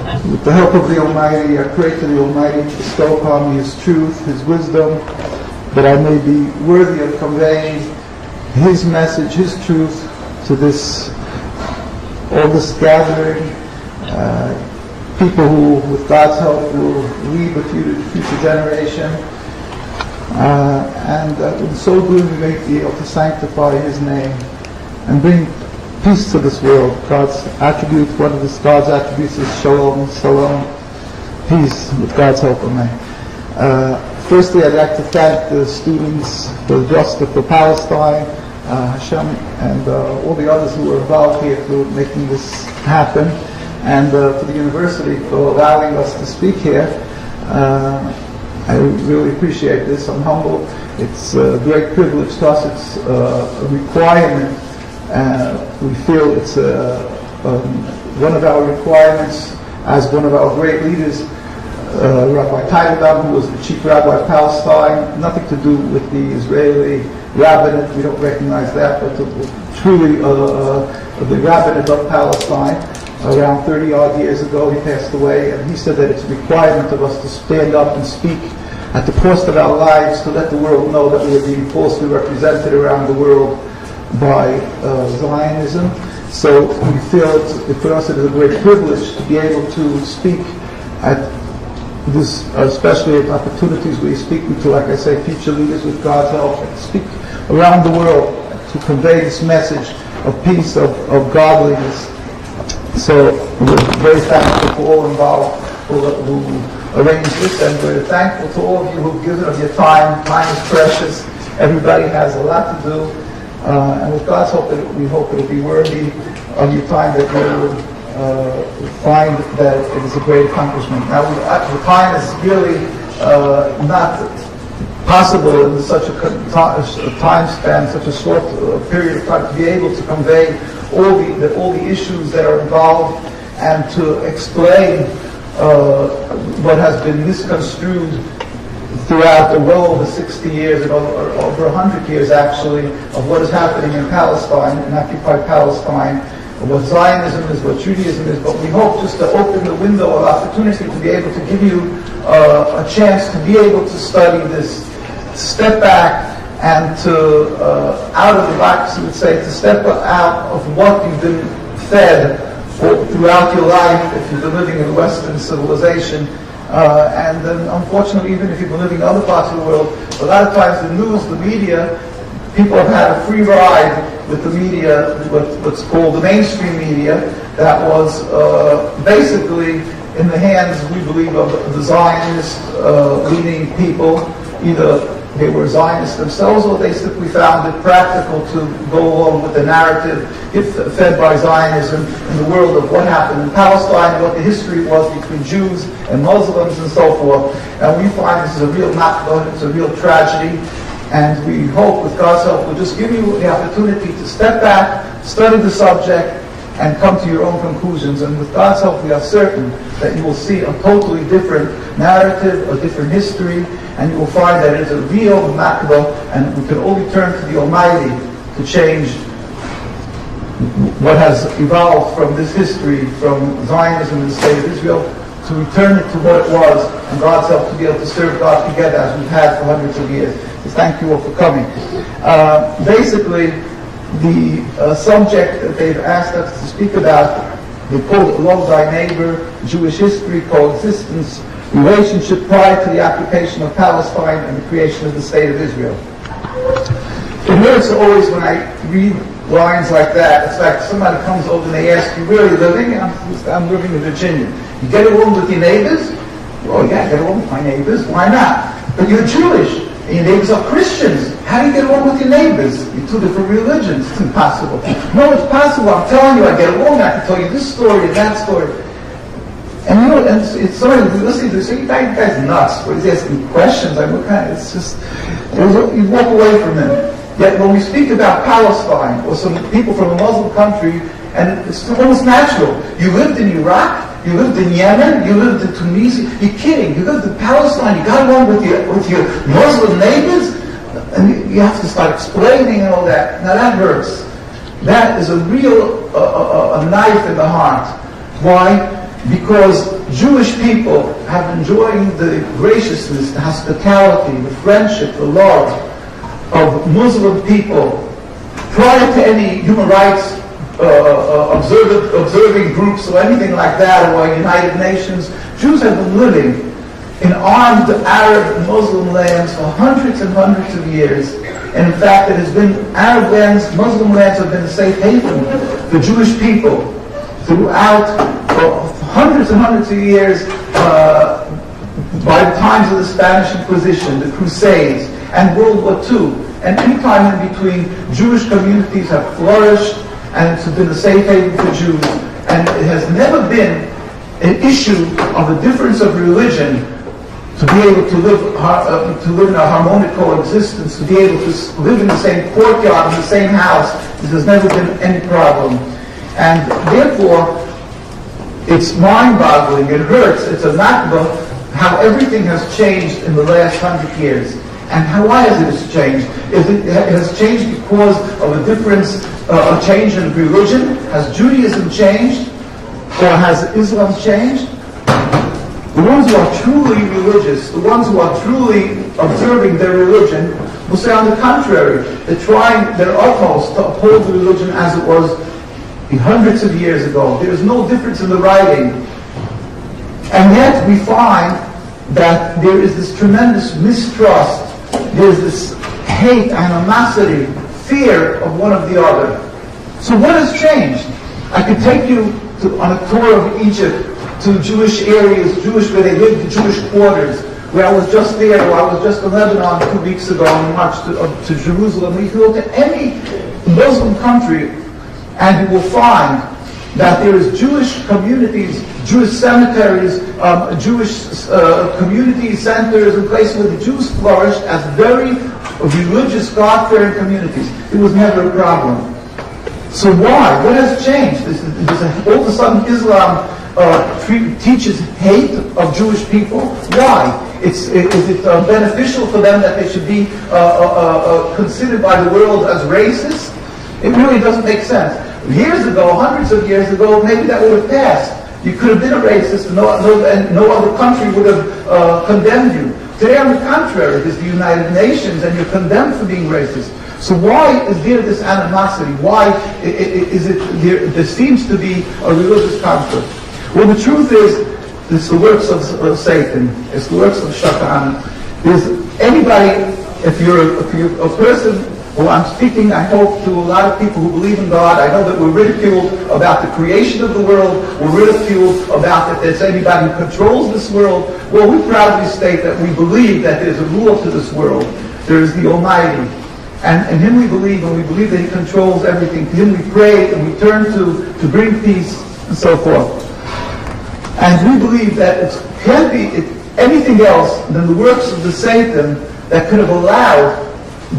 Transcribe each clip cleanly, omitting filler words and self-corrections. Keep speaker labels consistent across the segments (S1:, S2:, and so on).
S1: With the help of the Almighty, I pray to the Almighty to bestow upon me His truth, His wisdom, that I may be worthy of conveying His message, His truth to all this gathering, people who, with God's help, will lead the future generation. And in so doing, we may be able to sanctify His name and bring peace to this world. God's attribute, one of God's attributes is shalom, peace, with God's help. Amen. Firstly, I'd like to thank the students for Justice for Palestine, Hashem, and all the others who were involved here for making this happen, and for the university for allowing us to speak here. I really appreciate this. I'm humble. It's a great privilege to us. It's a requirement. We feel it's one of our requirements as one of our great leaders, Rabbi Teitelbaum, who was the chief rabbi of Palestine. Nothing to do with the Israeli rabbinate. We don't recognize that, but truly the rabbinate of Palestine. Around 30-odd years ago, he passed away, and he said that it's a requirement of us to stand up and speak at the cost of our lives to let the world know that we are being falsely represented around the world by Zionism. So we feel for us it is a great privilege to be able to speak at this, especially at opportunities where you're speaking to, like I say, future leaders with God's help, and speak around the world to convey this message of peace, of godliness. So we're very thankful for all involved who arranged this, and we're thankful to all of you who've given of your time. Time is precious. Everybody has a lot to do. And with God's help, we hope it'll be worthy of your time, that you will find that it is a great accomplishment. Now, the time is really not possible in such a time span, such a short period of time, to be able to convey all the issues that are involved and to explain what has been misconstrued throughout well over 60 years, or over 100 years actually, of what is happening in Palestine, in occupied Palestine, what Zionism is, what Judaism is. But we hope just to open the window of opportunity to be able to give you a chance to be able to study this, to step back and to, out of the box, you would say, to step out of what you've been fed throughout your life if you've been living in Western civilization. And then, unfortunately, even if you've been living in other parts of the world, a lot of times the news, the media, people have had a free ride with the media, what's called the mainstream media, that was basically in the hands, we believe, of the Zionist leading people. Either they were Zionists themselves, or they simply found it practical to go along with the narrative fed by Zionism in the world of what happened in Palestine, what the history was between Jews and Muslims and so forth. And we find this is a real nakba, it's a real tragedy. And we hope, with God's help, we'll just give you the opportunity to step back, study the subject, and come to your own conclusions. And with God's help, we are certain that you will see a totally different narrative, a different history, and you will find that it is a real nakba, and we can only turn to the Almighty to change what has evolved from this history, from Zionism and the State of Israel, to return it to what it was, and God's help to be able to serve God together as we've had for hundreds of years. So thank you all for coming. Basically, the subject that they've asked us to speak about, they call it Love Thy Neighbor, Jewish History, Coexistence, Relationship prior to the occupation of Palestine and the creation of the State of Israel. It hurts always when I read lines like that. It's like somebody comes over and they ask you, where are you living? I'm living in Virginia. You get along with your neighbors? Well, yeah, I get along with my neighbors. Why not? But you're Jewish, and your neighbors are Christians. How do you get along with your neighbors? You're two different religions. It's impossible. No, it's possible. I'm telling you, I get along. I can tell you this story and that story. And you know, and it's somebody listening to this, you guys nuts. But he's asking questions. I mean, it's just, you walk away from him. Yet when we speak about Palestine, or some people from a Muslim country, and it's almost natural. You lived in Iraq, you lived in Yemen, you lived in Tunisia. You're kidding. You lived in Palestine. You got along with your Muslim neighbors, and you have to start explaining and all that. Now that hurts. That is a real a knife in the heart. Why? because Jewish people have enjoyed the graciousness, the hospitality, the friendship, the love of Muslim people prior to any human rights observing groups or anything like that, or United Nations. Jews have been living in armed Arab and Muslim lands for hundreds and hundreds of years. And in fact, it has been Arab lands, Muslim lands have been a safe haven for Jewish people throughout hundreds and hundreds of years, by the times of the Spanish Inquisition, the Crusades, and World War II. And any time in between, Jewish communities have flourished, and it's been a safe haven for Jews. And it has never been an issue of a difference of religion to be able to live in a harmonic coexistence, to be able to live in the same courtyard, in the same house. This has never been any problem. And therefore, it's mind-boggling, it hurts, it's a nakba, how everything has changed in the last 100 years. And why has it changed? It has changed because of a difference, a change in religion. Has Judaism changed? Or has Islam changed? The ones who are truly religious, the ones who are truly observing their religion, will say on the contrary, they're trying their utmost to uphold the religion as it was hundreds of years ago. There is no difference in the writing. And yet we find that there is this tremendous mistrust, there's this hate, animosity, fear of one of the other. So what has changed? I could take you on a tour of Egypt, to Jewish areas, where they lived, the Jewish quarters, where I was just there, or I was just in Lebanon 2 weeks ago and marched to Jerusalem. You can go to any Muslim country and you will find that there is Jewish communities, Jewish cemeteries, Jewish community centers, and places where the Jews flourished as very religious, God-fearing communities. It was never a problem. So why? What has changed? All of a sudden Islam teaches hate of Jewish people. Why? Is it beneficial for them that they should be considered by the world as racist? It really doesn't make sense. Years ago, hundreds of years ago, maybe that would have passed. You could have been a racist, and no other country would have condemned you. Today, on the contrary, there's the United Nations, and you're condemned for being racist. So why is there this animosity? Why is it there seems to be a religious conflict? Well, the truth is, it's the works of Satan. It's the works of Shaitan. There's anybody, if you're a person, well, I'm speaking, I hope, to a lot of people who believe in God. I know that we're ridiculed about the creation of the world. We're ridiculed about that there's anybody who controls this world. Well, we proudly state that we believe that there's a ruler to this world. There is the Almighty. And in Him we believe, and we believe that He controls everything. To Him we pray, and we turn to bring peace, and so forth. And we believe that it can't be anything else than the works of the Satan that could have allowed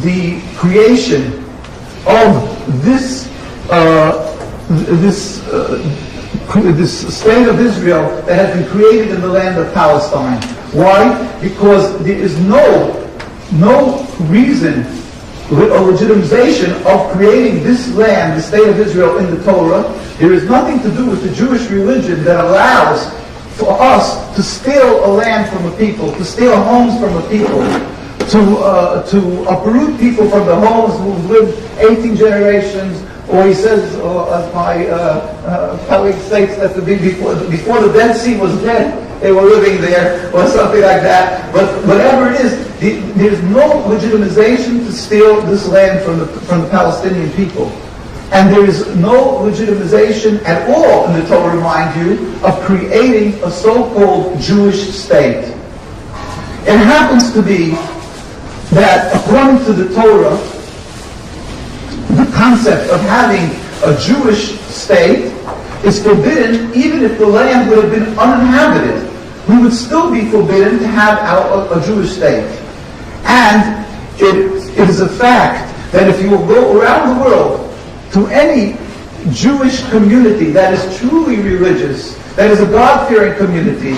S1: the creation of this State of Israel that has been created in the land of Palestine. Why? Because there is no reason or legitimization of creating this land, the State of Israel, in the Torah. There is nothing to do with the Jewish religion that allows for us to steal a land from a people, to steal homes from a people, to uproot people from the homes who've lived 18 generations, or he says, as my colleague states, that before the Dead Sea was dead, they were living there, or something like that. But whatever it is, there's no legitimization to steal this land from the Palestinian people. And there is no legitimization at all in the Torah, mind you, of creating a so-called Jewish state. It happens to be that according to the Torah, the concept of having a Jewish state is forbidden even if the land would have been uninhabited. We would still be forbidden to have a Jewish state. And it is a fact that if you will go around the world to any Jewish community that is truly religious, that is a God-fearing community,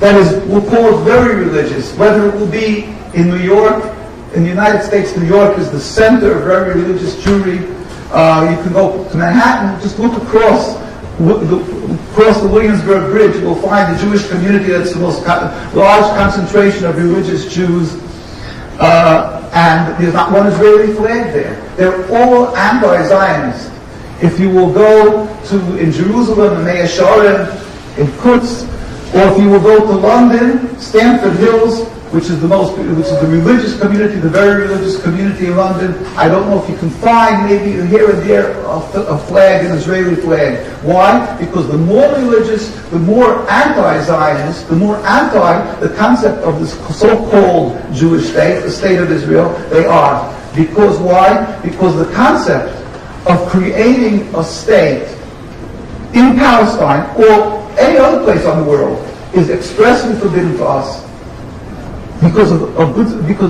S1: that is, we'll call it very religious, whether it will be in New York, in the United States. New York is the center of very religious Jewry. You can go to Manhattan, just look across across the Williamsburg Bridge, you will find the Jewish community that's the most large concentration of religious Jews, and there's not one Israeli flag there. They're all anti-Zionist. If you will go in Jerusalem, in Mea Shearim, in Quds, or if you will go to London, Stamford Hills, which is the religious community, the very religious community in London, I don't know if you can find maybe here and there a flag, an Israeli flag. Why? Because the more religious, the more anti-Zionist, the more anti the concept of this so-called Jewish state, the State of Israel, they are. Because why? Because the concept of creating a state in Palestine or any other place on the world is expressly forbidden for us because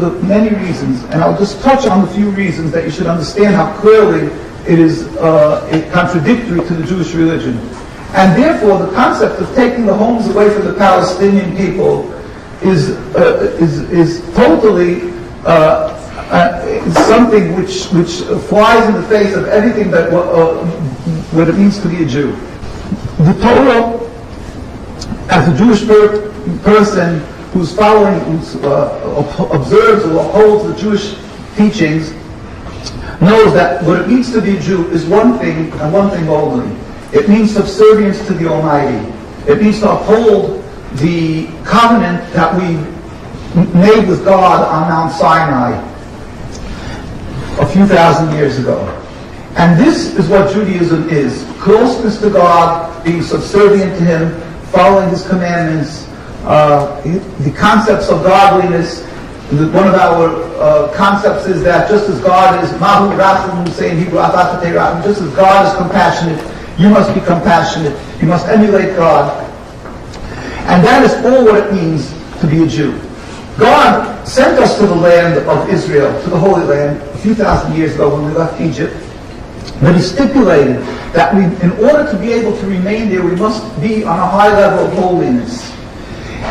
S1: of many reasons. And I'll just touch on a few reasons that you should understand how clearly it is contradictory to the Jewish religion. And therefore, the concept of taking the homes away from the Palestinian people is totally something which flies in the face of everything that what it means to be a Jew. The Torah, as a Jewish person who's following, observes or holds the Jewish teachings, knows that what it means to be a Jew is one thing and one thing only. It means subservience to the Almighty. It means to uphold the covenant that we made with God on Mount Sinai a few thousand years ago. And this is what Judaism is. Closeness to God, being subservient to Him, following His commandments, the concepts of godliness. One of our concepts is that just as God is Mahu Rachum, we say in Hebrew, just as God is compassionate, you must be compassionate. You must emulate God. And that is all what it means to be a Jew. God sent us to the land of Israel, to the Holy Land, a few thousand years ago when we left Egypt. But He stipulated that in order to be able to remain there, we must be on a high level of holiness.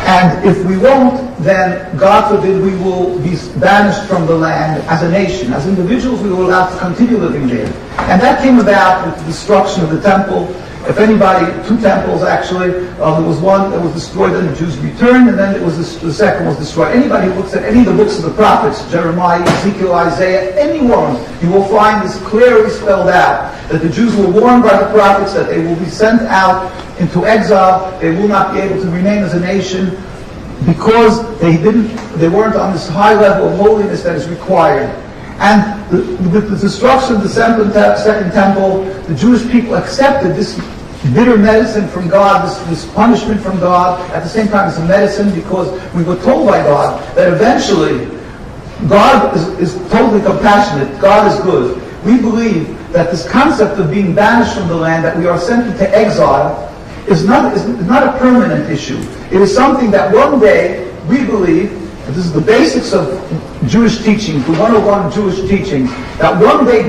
S1: And if we won't, then, God forbid, we will be banished from the land as a nation. As individuals, we were allowed to continue living there. And that came about with the destruction of the temple. If anybody, 2 temples actually, there was one that was destroyed and the Jews returned, and then the second was destroyed. Anybody who looks at any of the books of the prophets, Jeremiah, Ezekiel, Isaiah, any one, you will find this clearly spelled out, that the Jews were warned by the prophets that they will be sent out into exile, they will not be able to remain as a nation, because they weren't on this high level of holiness that is required. And with the destruction of the second temple, the Jewish people accepted this bitter medicine from God, this punishment from God. At the same time, it's a medicine because we were told by God that eventually God is totally compassionate. God is good. We believe that this concept of being banished from the land, that we are sent into exile, is not a permanent issue. It is something that one day we believe, and this is the basics of Jewish teachings, the 101 Jewish teachings, that one day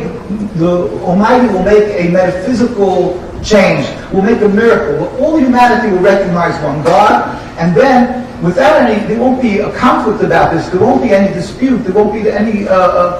S1: the Almighty will make a metaphysical change, will make a miracle, where all humanity will recognize one God, and then there won't be a conflict about this, there won't be any dispute, there won't be any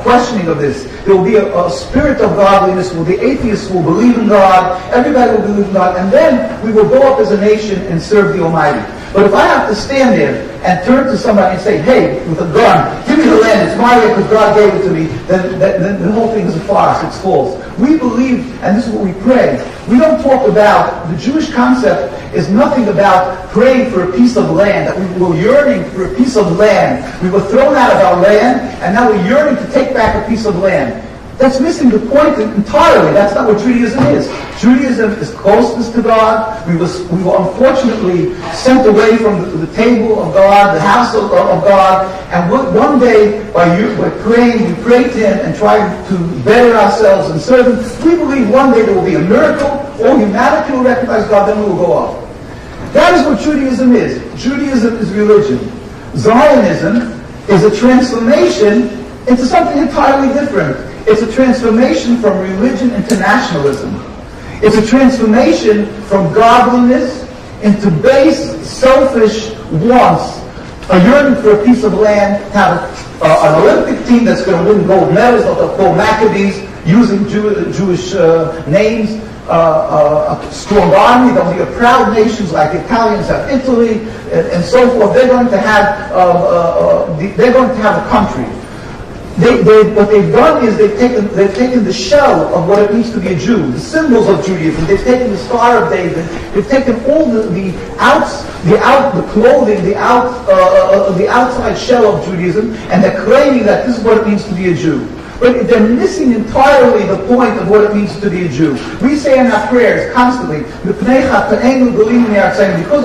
S1: questioning of this. There will be a spirit of godliness where the atheists will believe in God, everybody will believe in God, and then we will go up as a nation and serve the Almighty. But if I have to stand there and turn to somebody and say, hey, with a gun, give me the land, it's my land because God gave it to me, then the whole thing is a farce, it's false. We believe, and this is what we pray, we don't talk about, the Jewish concept is nothing about praying for a piece of land, that we were yearning for a piece of land. We were thrown out of our land, and now we're yearning to take back a piece of land. That's missing the point entirely. That's not what Judaism is. Judaism is closeness to God. We were unfortunately sent away from the table of God, the house of God, and one day, by praying, we pray to Him and try to better ourselves and serve Him. We believe one day there will be a miracle, all humanity will recognize God, then we will go up. That is what Judaism is. Judaism is religion. Zionism is a transformation into something entirely different. It's a transformation from religion into nationalism. It's a transformation from godliness into base, selfish wants. A yearning for a piece of land, have an Olympic team that's going to win gold medals, what they'll call Maccabees, using Jewish names,
S2: a strong army. They'll be a proud nations like the Italians have Italy, and so forth. They're going to have a country. What they've done is they've taken the shell of what it means to be a Jew, the symbols of Judaism. They've taken the Star of David. They've taken all the clothing, the outside shell of Judaism, and they're claiming that this is what it means to be a Jew. But they're missing entirely the point of what it means to be a Jew. We say in our prayers constantly, because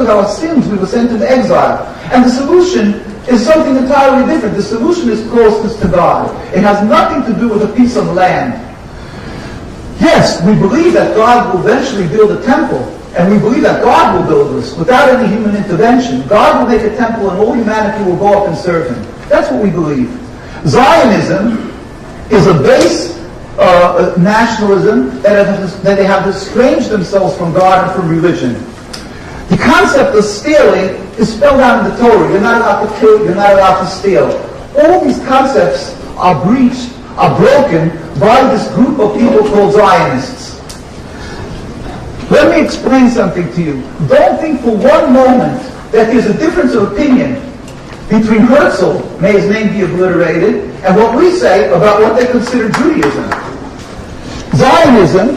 S2: of our sins we were sent into exile. And the solution is something entirely different. The solution is closeness to God. It has nothing to do with a piece of land. Yes, we believe that God will eventually build a temple, and we believe that God will build this without any human intervention. God will make a temple and all humanity will go up and serve Him. That's what we believe. Zionism is a base nationalism that they have estranged themselves from God and from religion. The concept of stealing is spelled out in the Torah. You're not allowed to kill, you're not allowed to steal. All these concepts are breached, are broken by this group of people called Zionists. Let me explain something to you. Don't think for one moment that there's a difference of opinion between Herzl, may his name be obliterated, and what we say about what they consider Judaism. Zionism,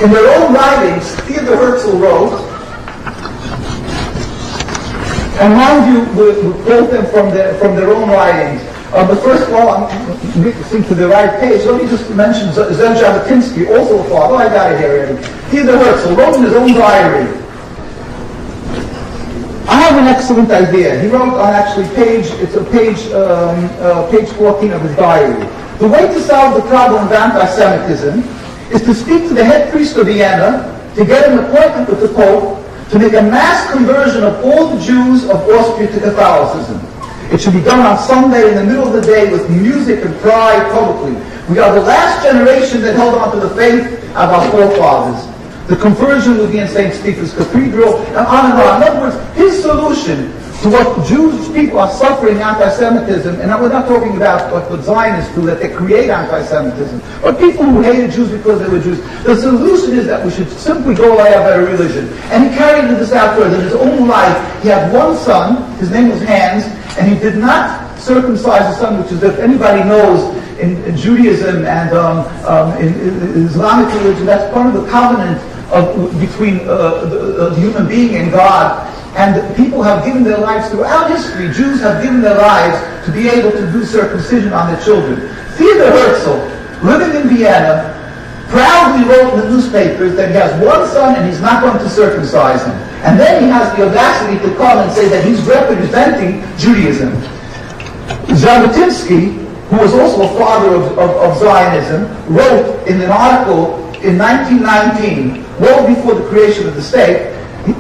S2: in their own writings, Theodor Herzl wrote, and mind you, we'll quote them from their own writings. But first of all, I'm reaching to the right page. Let me just mention Zen Jabotinsky, also a father. Oh, I got it here already. Theodor Herzl wrote in his own diary, I have an excellent idea. He wrote on actually page 14 of his diary. The way to solve the problem of anti-Semitism is to speak to the head priest of Vienna, to get an appointment with the Pope, to make a mass conversion of all the Jews of Austria to Catholicism. It should be done on Sunday in the middle of the day with music and pride publicly. We are the last generation that held on to the faith of our forefathers. The conversion would be in St. Stephen's Cathedral, and on and on. In other words, his solution to what Jewish people are suffering anti-Semitism, and we're not talking about what Zionists do, that they create anti-Semitism, but people who hated Jews because they were Jews. The solution is that we should simply go away of our religion. And he carried this out further. In his own life, he had one son, his name was Hans, and he did not circumcise the son, which is, if anybody knows, in Judaism and in Islamic religion, that's part of the covenant between the human being and God. And people have given their lives throughout history. Jews have given their lives to be able to do circumcision on their children. Theodor Herzl, living in Vienna, proudly wrote in the newspapers that he has one son and he's not going to circumcise him. And then he has the audacity to come and say that he's representing Judaism. Jabotinsky, who was also a father of Zionism, wrote in an article in 1919, well before the creation of the state,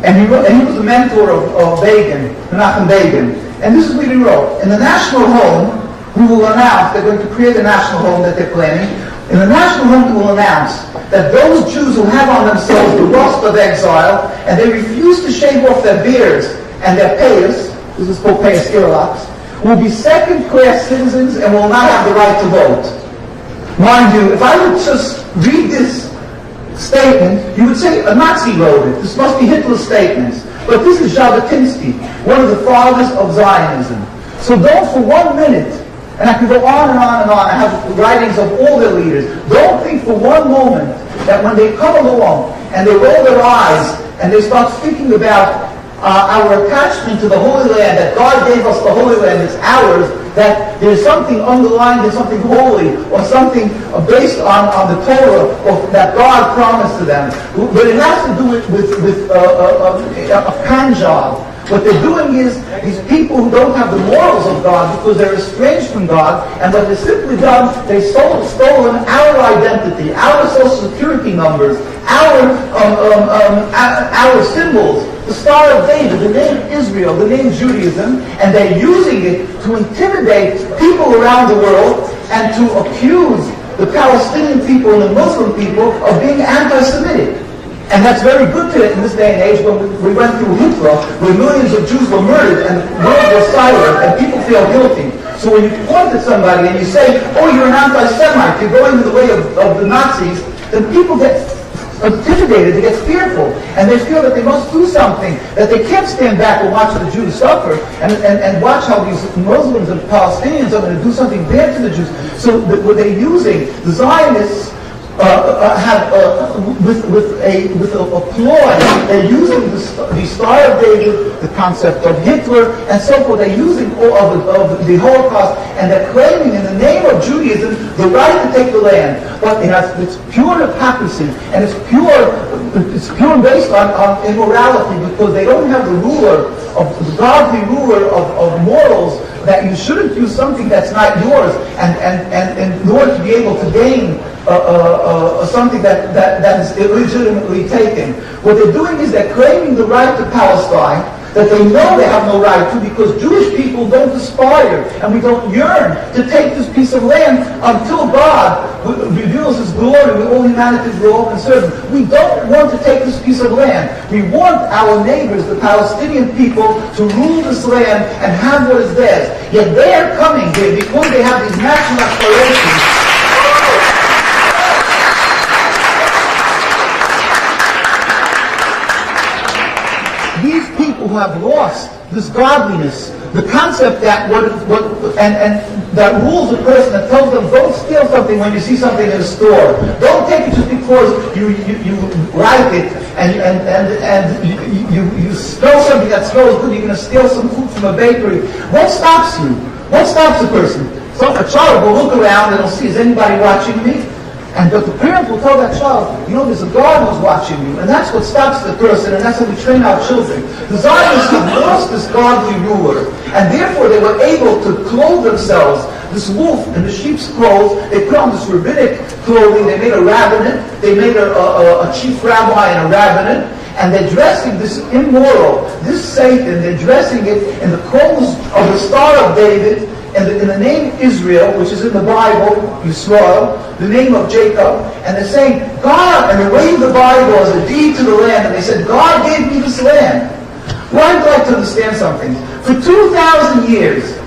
S2: and he was a mentor of Begin, Menachem Begin. And this is what he wrote. In the national home, we will announce, they're going to create a national home that they're planning. In the national home, we will announce that those Jews who have on themselves the rust of exile, and they refuse to shave off their beards and their payas, this is called payas irlax, will be second-class citizens and will not have the right to vote. Mind you, if I would just read this statement, you would say a Nazi wrote it. This must be Hitler's statements. But this is Jabotinsky, one of the fathers of Zionism. So don't for 1 minute, and I can go on and on and on, I have writings of all their leaders, don't think for one moment that when they come along and they roll their eyes and they start speaking about our attachment to the Holy Land, that God gave us the Holy Land, it's ours, that there's something underlying, there's something holy, or something based on the Torah, or that God promised to them. But it has to do with a con job. What they're doing is, these people who don't have the morals of God because they're estranged from God, and what they've simply done, they've stolen our identity, our social security numbers, our symbols, the Star of David, the name Israel, the name Judaism, and they're using it to intimidate people around the world and to accuse the Palestinian people and the Muslim people of being anti-Semitic. And that's very good today in this day and age when we went through Hitler, where millions of Jews were murdered and the world was silent and people feel guilty. So when you point at somebody and you say, oh, you're an anti-Semite, you're going in the way of the Nazis, then people get intimidated, they get fearful, and they feel that they must do something, that they can't stand back and watch the Jews suffer, and watch how these Muslims and Palestinians are going to do something bad to the Jews. So what they're using, the Zionists with a ploy, they're using the Star of David, the concept of Hitler, and so forth. They're using of the Holocaust, and they're claiming in the name of Judaism the right to take the land. But it's pure hypocrisy, and it's pure based on immorality, because they don't have the godly ruler of morals, that you shouldn't use something that's not yours, and in order to be able to gain something that is illegitimately taken. What they're doing is they're claiming the right to Palestine that they know they have no right to, because Jewish people don't aspire and we don't yearn to take this piece of land until God reveals His glory with all humanity will open serve Him. We don't want to take this piece of land. We want our neighbors, the Palestinian people, to rule this land and have what is theirs. Yet they are coming here because they have these national aspirations. These people who have lost this godliness, the concept that that rules a person, that tells them don't steal something when you see something in a store. Don't take it just because you like it and you smell something that smells good. You're going to steal some food from a bakery. What stops you? What stops a person? So a child will look around and will see, is anybody watching me? But the parent will tell that child, there's a God who's watching you. And that's what stops the person, and that's how we train our children. The Zionists have lost this godly ruler, and therefore they were able to clothe themselves, this wolf in the sheep's clothes. They put on this rabbinic clothing. They made a rabbinate. They made a chief rabbi and a rabbinate. And they're dressing this immoral, this Satan, they're dressing it in the clothes of the Star of David, in the name Israel, which is in the Bible, Israel, the name of Jacob, and they're saying, God, and they're reading the Bible as a deed to the land, and they said, God gave me this land. Well, I'd like to understand something. For 2,000 years,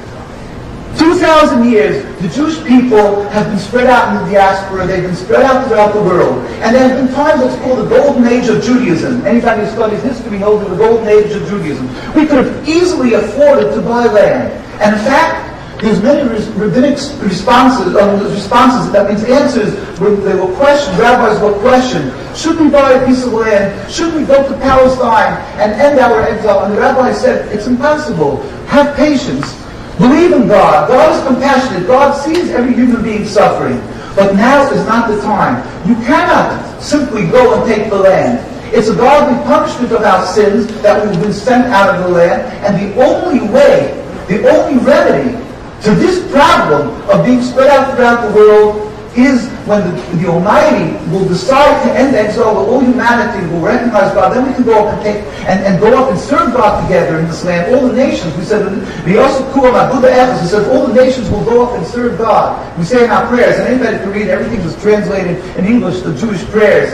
S2: the Jewish people have been spread out in the diaspora. They've been spread out throughout the world. And there have been times what's called the golden age of Judaism. Anybody who studies history knows the golden age of Judaism. We could have easily afforded to buy land. And in fact, there's many rabbinic responses, that means answers, when they were questioned, rabbis were questioned, should we buy a piece of land? Should we go to Palestine and end our exile? And the rabbi said, it's impossible. Have patience. Believe in God. God is compassionate. God sees every human being suffering. But now is not the time. You cannot simply go and take the land. It's a godly punishment of our sins that we've been sent out of the land. And the only way, the only remedy to this problem of being spread out throughout the world is when the Almighty will decide to end exile, that all humanity will recognize God. Then we can go up and go up and serve God together in this land. All the nations, we said, we said all the nations will go up and serve God. We say in our prayers, and anybody can read, everything was translated in English, the Jewish prayers.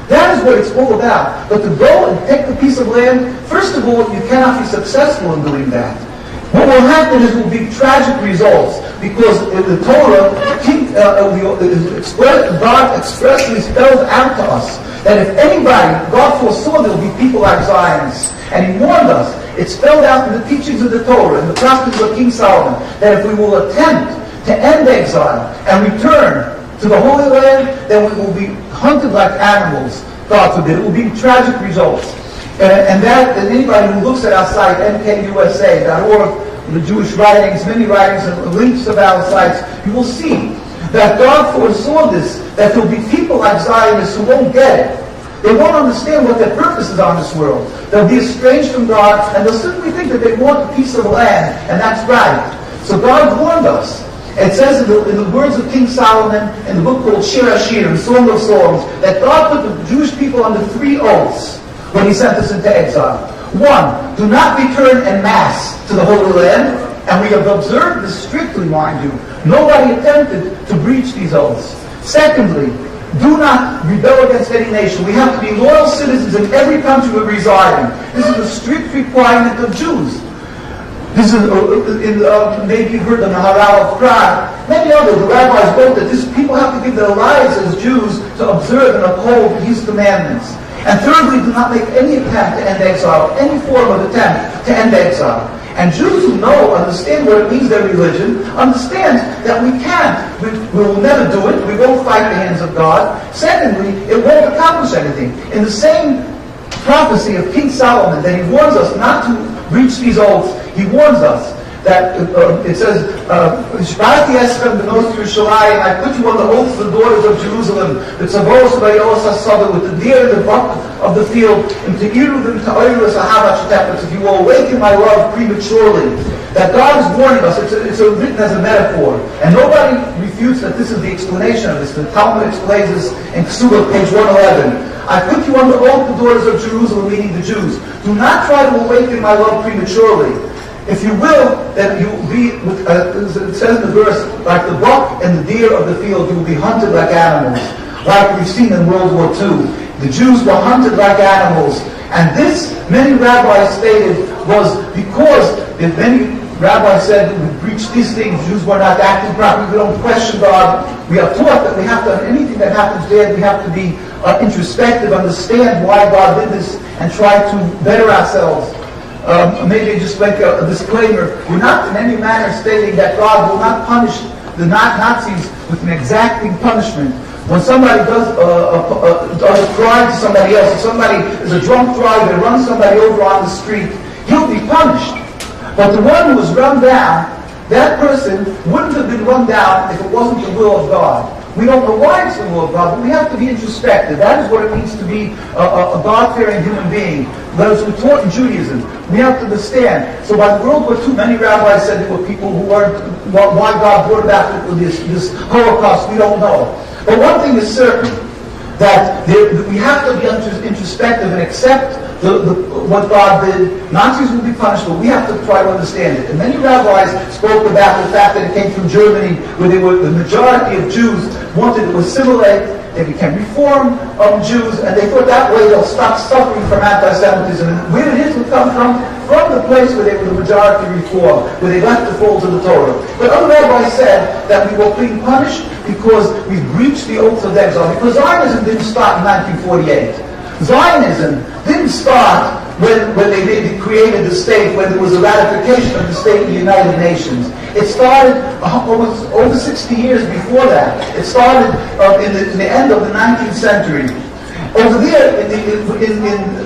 S2: That is what it's all about. But to go and take the piece of land, first of all, you cannot be successful in doing that. What will happen is will be tragic results, because in the Torah, God expressly spells out to us that if anybody, God foresaw there will be people like Zionists, and He warned us. It's spelled out in the teachings of the Torah, in the prophets of King Solomon, that if we will attempt to end exile and return to the Holy Land, then we will be hunted like animals. God forbid. It will be tragic results. And anybody who looks at our site, mkusa.org, the Jewish writings, many writings, and links of our sites, you will see that God foresaw this, that there will be people like Zionists who won't get it. They won't understand what their purpose is on this world. They'll be estranged from God, and they'll simply think that they want a piece of land, and that's right. So God warned us. It says in the words of King Solomon, in the book called Shir Hashirim, Song of Songs, that God put the Jewish people under 3 oaths when He sent us into exile. 1, do not return en masse to the Holy Land, and we have observed this strictly, mind you. Nobody attempted to breach these oaths. Secondly, do not rebel against any nation. We have to be loyal citizens in every country we reside in. This is a strict requirement of Jews. This is, maybe you heard the Maharal of Prague. Many others, the rabbis wrote that people have to give their lives as Jews to observe and uphold His commandments. And thirdly, do not make any attempt to end exile, any form of attempt to end exile. And Jews who understand what it means, their religion, understand that we can't. We will never do it. We won't fight the hands of God. Secondly, it won't accomplish anything. In the same prophecy of King Solomon, that he warns us not to breach these oaths, he warns us that it says, "Shbarati Esrem b'nos Yerushalayim, I put you on the oath of the daughters of Jerusalem, the tzavos v'yos hasada, with the deer and the buck of the field, and to iru them to oilus ahavat shetepet, if you will awaken my love prematurely." That God is warning us. It's written as a metaphor, and nobody refutes that this is the explanation of this. The Talmud explains this in Ksuba, page 111. I put you on the oath, the daughters of Jerusalem, meaning the Jews. Do not try to awaken my love prematurely. If you will, then you will be, it says in the verse, like the buck and the deer of the field, you will be hunted like animals. Like we've seen in World War II. The Jews were hunted like animals. And this, many rabbis stated, was because many rabbis said we breach these things, Jews were not acting properly, we don't question God. We are taught that we have to, anything that happens there, we have to be introspective, understand why God did this, and try to better ourselves. Maybe just make a disclaimer. We're not in any manner stating that God will not punish the Nazis with an exacting punishment. When somebody does a crime to somebody else, if somebody is a drunk driver and runs somebody over on the street, he'll be punished. But the one who was run down, that person wouldn't have been run down if it wasn't the will of God. We don't know why it's the will of God, but we have to be introspective. That is what it means to be a God-fearing human being. That is taught in Judaism. We have to understand. So by World War II, many rabbis said there were people who weren't, why God brought about this Holocaust, we don't know. But one thing is certain, that we have to be introspective and accept what God did. Nazis will be punished, but we have to try to understand it. And many rabbis spoke about the fact that it came from Germany, where the majority of Jews wanted to assimilate. They became reform Jews, and they thought that way they'll stop suffering from anti-Semitism. And where did it come from? From the place where they were the majority reform, where they left the folds of the Torah. But other rabbis said that we were being punished because we breached the oath of exile. Because Zionism didn't start in 1948. Zionism didn't start when they created the state, when there was a ratification of the state of the United Nations. It started almost over 60 years before that. It started in the end of the 19th century. Over there,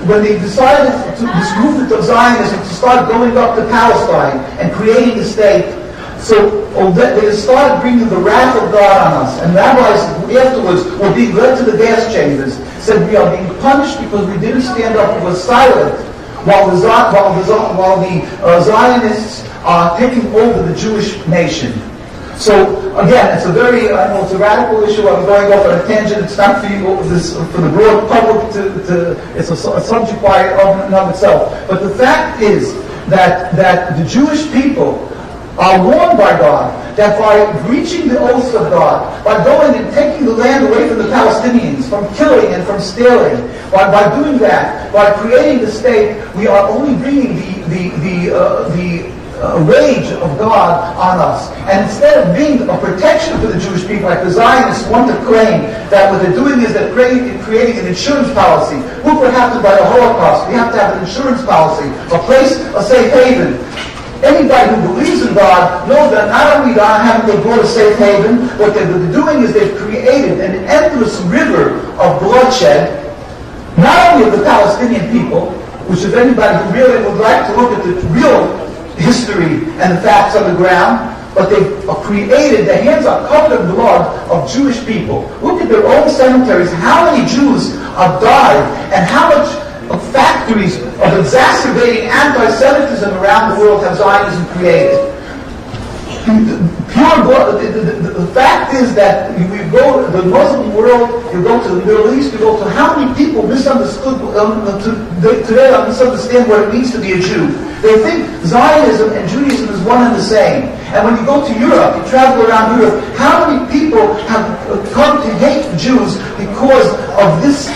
S2: when they decided this movement of Zionism to start going up to Palestine and creating a state, so they started bringing the wrath of God on us. And rabbis afterwards were being led to the gas chambers, said we are being punished because we didn't stand up, we were silent, while the Zionists are taking over the Jewish nation. So again, it's a very, I know it's a radical issue. I'm going off on a tangent. It's not for you, for the broad public it's a subject by and of itself. But the fact is that the Jewish people are warned by God that by breaching the oaths of God, by going and taking the land away from the Palestinians, from killing and from stealing, by doing that, by creating the state, we are only bringing the rage of God on us. And instead of being a protection for the Jewish people, like the Zionists want to claim, that what they're doing is they're creating an insurance policy. We were happened by the Holocaust. We have to have an insurance policy, a safe haven. Anybody who believes in God knows that not only God having they brought a safe haven, what they're doing is they've created an endless river of bloodshed, not only of the Palestinian people, which if anybody who really would like to look at the real history and the facts on the ground, but they've created, their hands are covered in blood of Jewish people. Look at their own cemeteries, how many Jews have died, and how much of factories of exacerbating anti-Semitism around the world have Zionism created. The fact is that you go to the Muslim world, you go to the Middle East, you go to how many people misunderstood, today misunderstand what it means to be a Jew. They think Zionism and Judaism is one and the same. And when you go to Europe, you travel around Europe, how many people have come to hate Jews because of this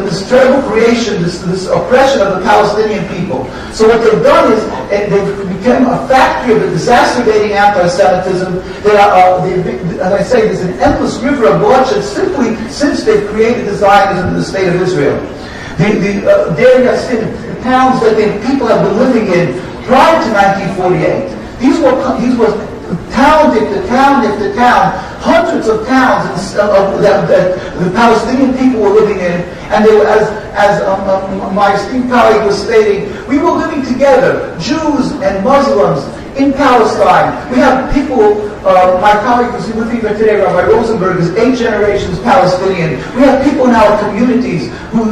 S2: this terrible creation, this oppression of the Palestinian people. So what they've done is they've become a factory of exacerbating anti-Semitism. As I say, there's an endless river of bloodshed simply since they've created the Zionism in the State of Israel. The towns that people have been living in prior to 1948, these were town after town after town, hundreds of towns that the Palestinian people were living in, and they were, as my esteemed colleague was stating, we were living together, Jews and Muslims, in Palestine. We have people, my colleague who's with me today, Rabbi Rosenberg, is 8 generations Palestinian. We have people in our communities who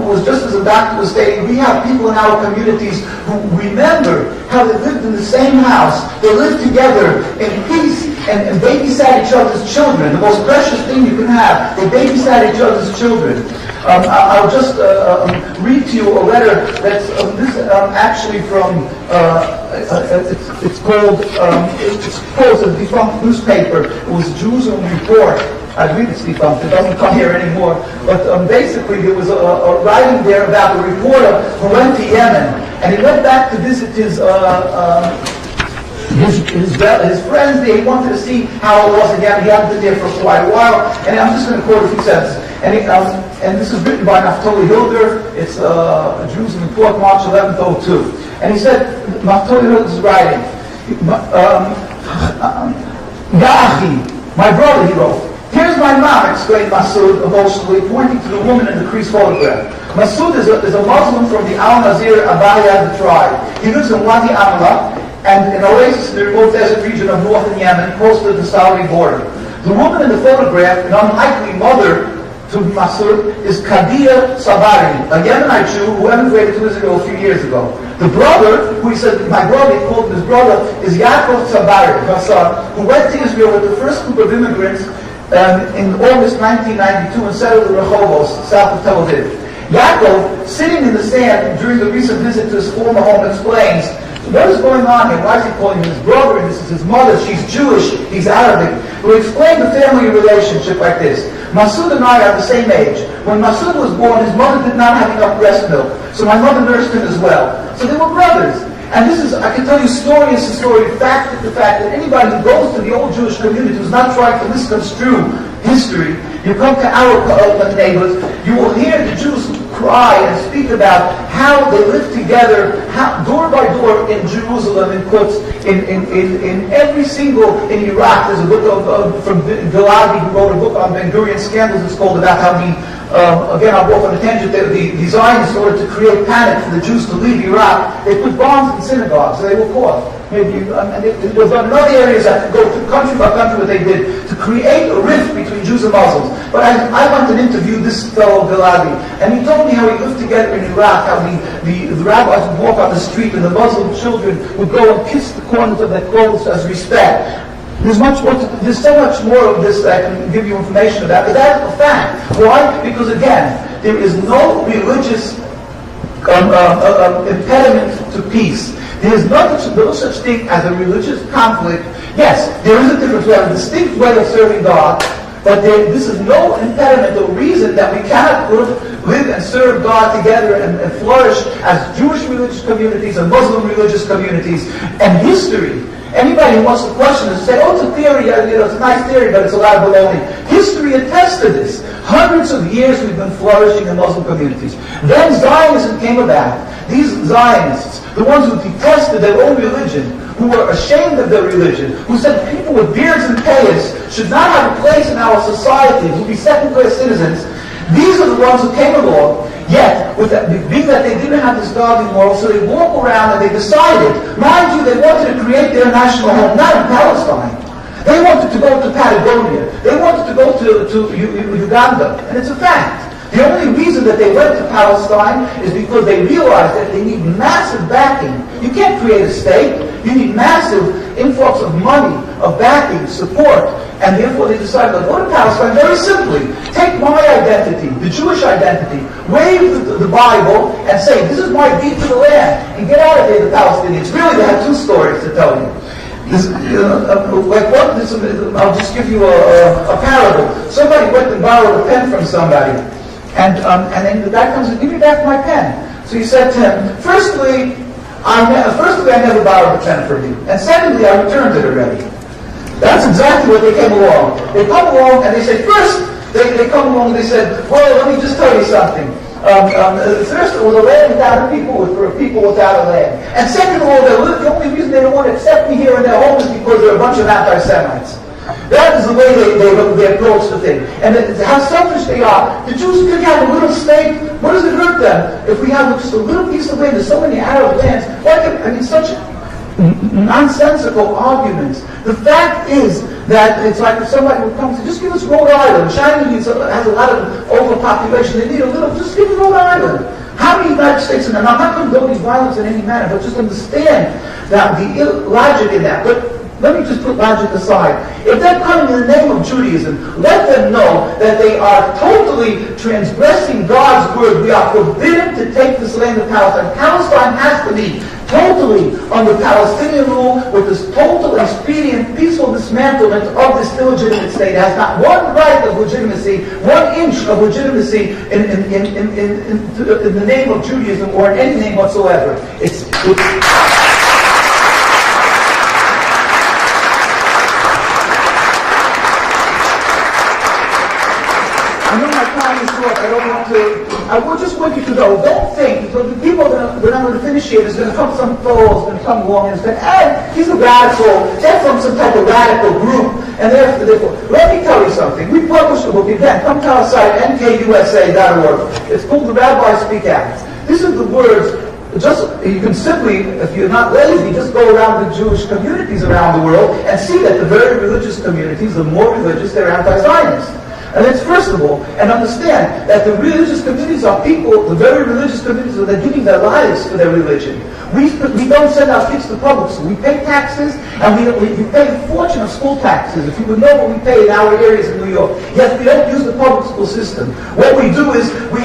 S2: was just as a doctor was stating, we have people in our communities who remember how they lived in the same house. They lived together in peace and babysat each other's children. The most precious thing you can have. They babysat each other's children. I'll just read to you a letter that's actually from, it's called a defunct newspaper. It was Jerusalem Report. I believe it's defunct. It doesn't come here anymore. But basically there was a writing there about a reporter who went to Yemen. And he went back to visit his friends there. He wanted to see how it was again. He hadn't been there for quite a while. And I'm just going to quote a few sentences. And this is written by Naftali Hilder. It's Jerusalem Report, March 11th, 2002. And he said, Naftali Hilder is writing, Ya'achi, my brother, he wrote, here's my mom, exclaimed Masood emotionally, pointing to the woman in the creased photograph. Masood is a Muslim from the Al-Nazir Abayad tribe. He lives in Wadi Amla, and an oasis in the remote desert region of northern Yemen, close to the Saudi border. The woman in the photograph, an unlikely mother to Masood, is Kadia Sabari, a Yemenite Jew who emigrated to Israel a few years ago. The brother, who he said, my brother, he called him his brother, is Yaakov Sabari, who went to Israel with the first group of immigrants in August 1992 and settled in Rehovos, south of Tel Aviv. Yaakov, sitting in the sand during the recent visit to his former home, explains, what is going on here? Why is he calling him his brother? And this is his mother. She's Jewish. He's Arabic. We'll explain the family relationship like this. Masood and I are the same age. When Masood was born, his mother did not have enough breast milk. So my mother nursed him as well. So they were brothers. And this is, I can tell you story is a story, fact is the fact, that anybody who goes to the old Jewish community who's not trying to misconstrue history, you come to our neighbors, you will hear the Jews cry and speak about how they lived together, how, door by door in Jerusalem, in quotes, in every single, in Iraq, there's a book from Giladi, who wrote a book on Ben Gurion scandals, it's called, about how again I'll go off on a tangent, the Zionists, in order to create panic for the Jews to leave Iraq, they put bombs in synagogues, so they were caught. Maybe, and there was other areas that go to country by country what they did to create a rift between Jews and Muslims. But I went and interviewed this fellow Giladi, and he told me how he lived together in Iraq, how the rabbis would walk on the street and the Muslim children would go and kiss the corners of their clothes as respect. There's so much more of this that I can give you information about, but that's a fact. Why? Because again, there is no religious impediment to peace. There is no such thing as a religious conflict. Yes, there is a difference. We have a distinct way of serving God, but this is no impediment or reason that we cannot live and serve God together and flourish as Jewish religious communities and Muslim religious communities. And history, anybody who wants to question this, say, oh, it's a theory, it's a nice theory, but it's a lot of baloney. History attests to this. Hundreds of years we've been flourishing in Muslim communities. Then Zionism came about. These Zionists, the ones who detested their own religion, who were ashamed of their religion, who said people with beards and payas should not have a place in our society, who would be second-class citizens, these are the ones who came along, yet, being that they didn't have this godly moral, so they walk around and they decided, mind you, they wanted to create their national home, not in Palestine. They wanted to go to Patagonia. They wanted to go to Uganda. And it's a fact. The only reason that they went to Palestine is because they realized that they need massive backing. You can't create a state. You need massive influx of money, of backing, support. And therefore they decided to go to Palestine very simply. Take my identity, the Jewish identity, wave the Bible and say, this is my deed to the land. And get out of here, the Palestinians. Really, they have two stories to tell you. I'll just give you a parable. Somebody went and borrowed a pen from somebody, and then the guy comes and give me back my pen. So he said to him, firstly, I never borrowed the pen from you, and secondly, I returned it already. That's exactly what they came along. They come along and they say, first, they come along and they said, well, let me just tell you something. First, it was a land without a people, for a people without a land. And second of all, the only reason they don't want to accept me here in their home is because they're a bunch of anti-Semites. That is the way they approach the thing. And how selfish they are. The Jews could have a little state. What does it hurt them if we have just a little piece of land? There's so many Arab lands. Such nonsensical arguments. The fact is that it's like if somebody would come and say, just give us Rhode Island. China has a lot of overpopulation. They need a little, just give us Rhode Island. How many United States, and I'm not condoning violence in any manner, but just understand that the logic in that. But let me just put logic aside. If they're coming in the name of Judaism, let them know that they are totally transgressing God's word. We are forbidden to take this land of Palestine. Palestine has to be totally under Palestinian rule with this total and speedy and peaceful dismantlement of this illegitimate state. It has not one right of legitimacy, 1 inch of legitimacy in the name of Judaism or in any name whatsoever. I just want you to know, don't think, because the people that I'm going to finish here, there's going to come some fellows, going to come along and say, hey, he's a radical, they're from some type of radical group, and therefore, let me tell you something. We published a book, again, come to our site, nkusa.org. It's called The Rabbis Speak Out. These are the words. You can simply, if you're not lazy, just go around the Jewish communities around the world and see that the very religious communities, the more religious, they're anti-Zionist. And it's first of all, and understand that the religious communities are people, the very religious communities, they're giving their lives for their religion. We don't send our kids to public school. We pay taxes, and we pay a fortune of school taxes. If you would know what we pay in our areas in New York, yet we don't use the public school system. What we do is we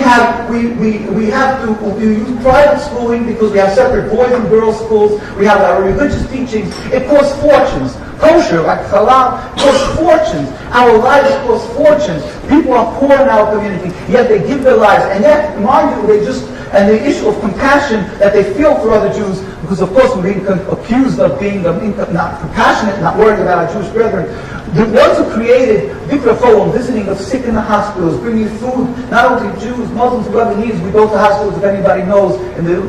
S2: use private schooling because we have separate boys and girls schools. We have our religious teachings. It costs fortunes. Kosher, like halal, costs fortunes. Our lives cost fortunes. People are poor in our community, yet they give their lives. And yet, mind you, and the issue of compassion that they feel for other Jews, because of course we're being accused of being not compassionate, not worried about our Jewish brethren. The ones who created Bikrafo, visiting of sick in the hospitals, bringing food, not only to Jews, Muslims, whoever needs. We go to hospitals, if anybody knows, in the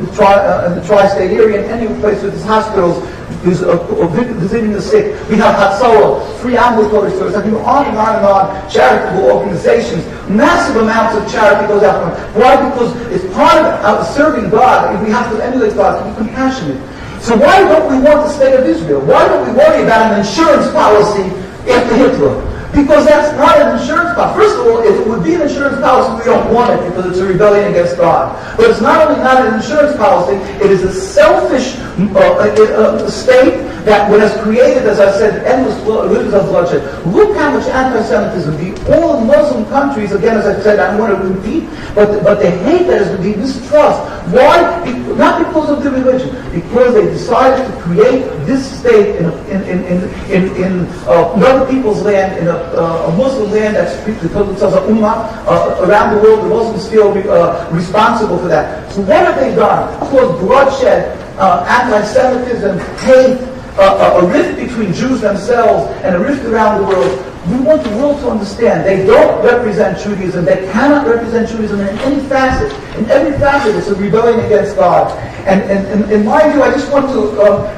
S2: tri-state area, and any place with these hospitals, visiting the sick. We have Hatzalah, free ambulatory service. I can go on and on and on. Charitable organizations, massive amounts of charity goes out from them. Why? Because it's part of serving God. If we have to emulate God, to be compassionate. So why don't we want the State of Israel? Why don't we worry about an insurance policy after Hitler? Because that's not an insurance policy. First of all, if it would be an insurance policy, we don't want it because it's a rebellion against God. But it's not only not an insurance policy, it is a selfish state that has created, as I said, endless rivers of bloodshed. Look how much anti-Semitism, all Muslim countries, again, as I said, I don't want to repeat, but they hate that as the mistrust. Why? Not because of their religion, because they decided to create this state in other people's land, in a Muslim land that's because themselves a ummah around the world. The Muslims feel responsible for that. So what have they done? Caused bloodshed, anti-Semitism, hate, a rift between Jews themselves and a rift around the world. We want the world to understand they don't represent Judaism. They cannot represent Judaism in any facet. In every facet, it's a rebellion against God. And in my view, I just want to,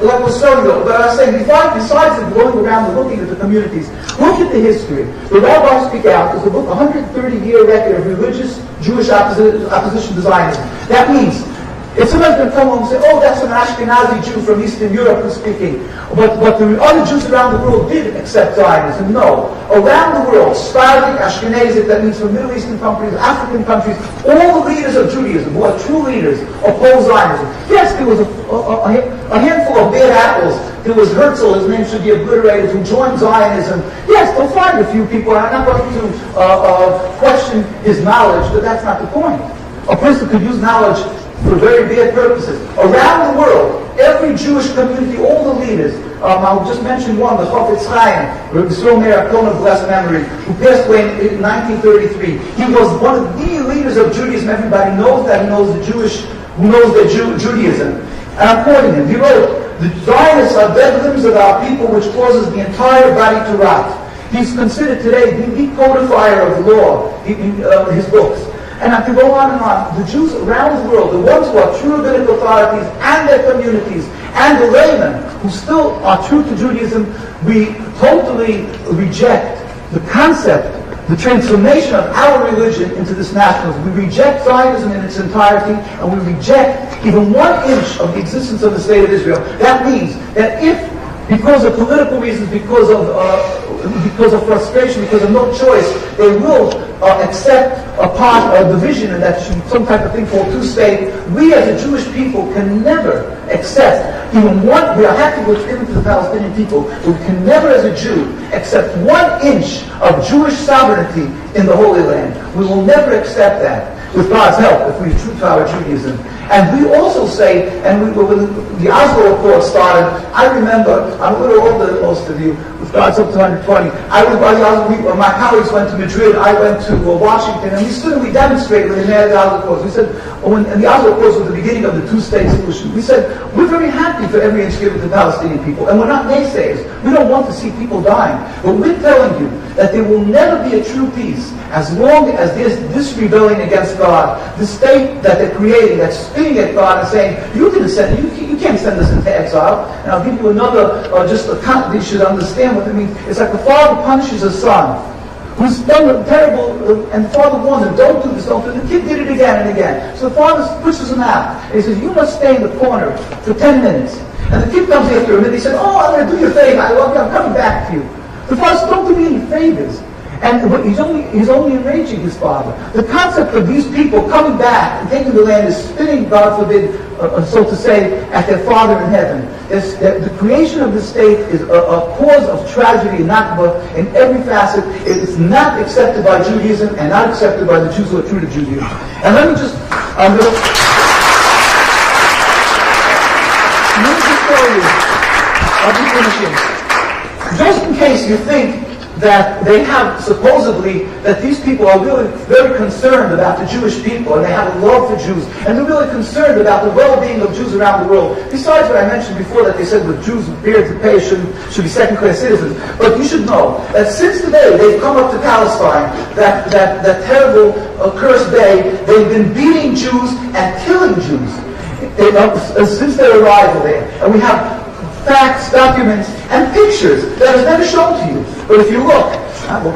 S2: like I was saying, but I was saying, besides going around and looking at the communities, look at the history. The Rabbis Speak Out is a book, 130-year record of religious Jewish opposition to Zionism. That means, if somebody's going to come home and say, oh, that's an Ashkenazi Jew from Eastern Europe who's speaking, but the other Jews around the world did accept Zionism. No. Around the world, Sephardic, Ashkenazic, that means from Middle Eastern countries, African countries, all the leaders of Judaism, who are true leaders, opposed Zionism. Yes, there was a handful of bad apples. There was Herzl, his name should be obliterated, who joined Zionism. Yes, they'll find a few people, and I'm not going to question his knowledge, but that's not the point. A person could use knowledge for very bad purposes. Around the world, every Jewish community, all the leaders, I'll just mention one, the Chofetz Chaim, Israel of blessed memory, who passed away in 1933. He was one of the leaders of Judaism. Everybody knows that. He knows Judaism. And I'm quoting him. He wrote, "The Zionists are dead limbs of our people, which causes the entire body to rot." He's considered today the codifier of the law, his books. And I can go on and on. The Jews around the world, the ones who are true rabbinic authorities and their communities, and the laymen who still are true to Judaism, we totally reject the concept, the transformation of our religion into this nationalism. We reject Zionism in its entirety, and we reject even 1 inch of the existence of the State of Israel. That means that if, because of political reasons, because of frustration, because of no choice, they will accept a part of the vision, and that some type of thing called two-state. We as a Jewish people can never accept even one. We are happy what's given to the Palestinian people, but we can never, as a Jew, accept 1 inch of Jewish sovereignty in the Holy Land. We will never accept that, with God's help, if we are true to our Judaism. And we also say, and when the Isra Accord started, I remember, I'm a little older than most of you, with God's up to 120. My colleagues went to Madrid, I went to Washington, and we stood and we demonstrated when they made the Isra Accords. We said, and the Isra Accords were the beginning of the two-state solution. We said, we're very happy for every inch given to Palestinian people, and we're not naysayers. We don't want to see people dying. But we're telling you that there will never be a true peace as long as there's this rebellion against God, the state that they're creating, that's spitting at God and saying, you can't send us into exile. And I'll give you another, just a concept you should understand what it means. It's like the father punishes a son who's done a terrible, and the father warns him, don't do this, don't do this. The kid did it again and again. So the father pushes him out. And he says, you must stay in the corner for 10 minutes. And the kid comes after him and he said, oh, I'm going to do you a favor. I love you, I'm coming back to you. The father says, don't do me any favors. And he's only enraging his father. The concept of these people coming back and taking the land is spitting, God forbid, so to say, at their Father in heaven. The creation of the state is a cause of tragedy and nakba in every facet. It is not accepted by Judaism and not accepted by the Jews who are true to Judaism. And let me just tell you, I'll be finishing. Just in case you think that they have, supposedly, that these people are really very concerned about the Jewish people, and they have a love for Jews, and they're really concerned about the well-being of Jews around the world. Besides what I mentioned before, that they said that Jews with beards and pay should be second-class citizens. But you should know that since the day they've come up to Palestine, that terrible cursed day, they've been beating Jews and killing Jews since their arrival there. And we have facts, documents, and pictures that is never shown to you. But if you look,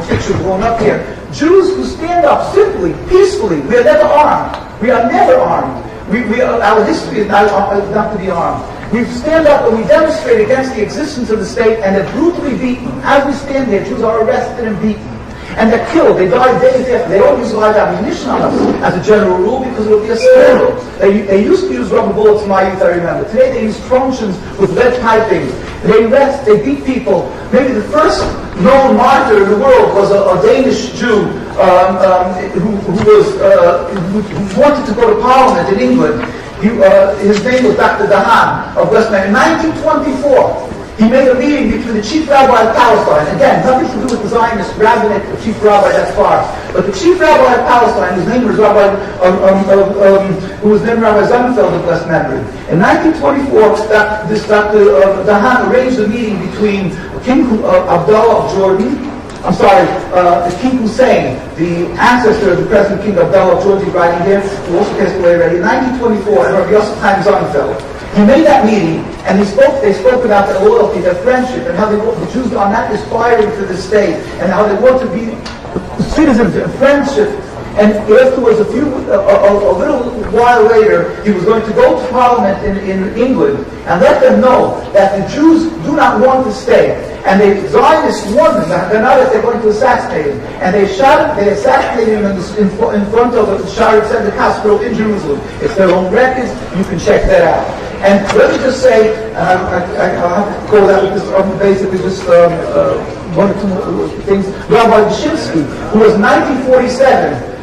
S2: pictures going up here, Jews who stand up simply, peacefully. We are never armed. We are never armed. Our history is not to be armed. We stand up and we demonstrate against the existence of the state, and they're brutally beaten. As we stand there, Jews are arrested and beaten. And they're killed. They die days after. They don't use live ammunition on us as a general rule because it will be a scandal. They used to use rubber bullets in my youth, I remember. Today they use truncheons with lead piping. They arrest, they beat people. Maybe the first known martyr in the world was a Danish Jew who wanted to go to Parliament in England. His name was Dr. Dahan of Westminster. In 1924, he made a meeting between the chief rabbi of Palestine. Again, nothing to do with the Zionist rabbinate, the chief rabbi, that's far. But the chief rabbi of Palestine, whose name was Rabbi Sonnenfeld of blessed memory. In 1924, this Dr. Dahan arranged a meeting between King Abdullah of Jordan, the King Hussein, the ancestor of the present King Abdullah of Jordan, writing here, who also passed away already, in 1924, and Rabbi Yosef Chaim Sonnenfeld. He made that meeting, and they spoke about their loyalty, their friendship, and how the Jews are not aspiring to the state, and how they want to be citizens of friendship. And afterwards, a little while later, he was going to go to Parliament in England and let them know that the Jews do not want to stay. And the Zionists warned them that they're going to assassinate him. And they assassinated him in front of the Shire Center Hospital in Jerusalem. It's their own records. You can check that out. And let me just say, I'll have to go that with this basically just one or two things. Rabbi Dushinsky, who was 1947,